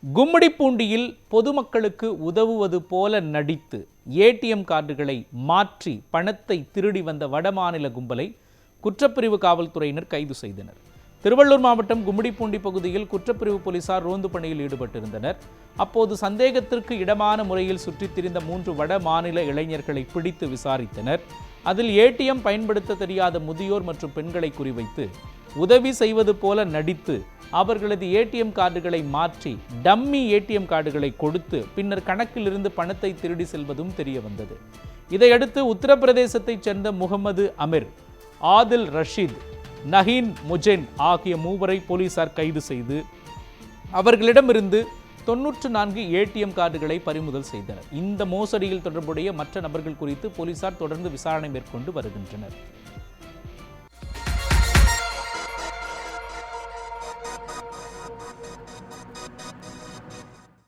கும்மிடிப்பூண்டியில் பொதுமக்களுக்கு உதவுவது போல நடித்து ஏடிஎம் கார்டுகளை மாற்றி பணத்தை திருடி வந்த வடமாநில கும்பலை குற்றப்பிரிவு காவல்துறையினர் கைது செய்தனர். திருவள்ளூர் மாவட்டம் கும்மிடிப்பூண்டி பகுதியில் குற்றப்பிரிவு போலீசார் ரோந்து பணியில் ஈடுபட்டிருந்தனர். அப்போது சந்தேகத்திற்கு இடமான முறையில் சுற்றித் திரிந்த 3 வட மாநில இளைஞர்களை பிடித்து விசாரித்தனர். அதில் ஏடிஎம் பயன்படுத்த தெரியாத முதியோர் மற்றும் பெண்களை குறிவைத்து உதவி செய்வது போல நடித்து அவர்களது ஏடிஎம் கார்டுகளை மாற்றி டம்மி ஏடிஎம் கார்டுகளை கொடுத்து பின்னர் கணக்கிலிருந்து பணத்தை திருடி செல்வதும் தெரிய வந்தது. இதையடுத்து உத்தரப்பிரதேசத்தைச் சேர்ந்த முகமது அமீர், ஆதில் ரஷீத், நஹீன் முஜென் ஆகிய 3 போலீசார் கைது செய்து அவர்களிடமிருந்து 94 ஏடிஎம் கார்டுகளை பறிமுதல் செய்தனர். இந்த மோசடியில் தொடர்புடைய மற்ற நபர்கள் குறித்து போலீசார் தொடர்ந்து விசாரணை மேற்கொண்டு வருகின்றனர்.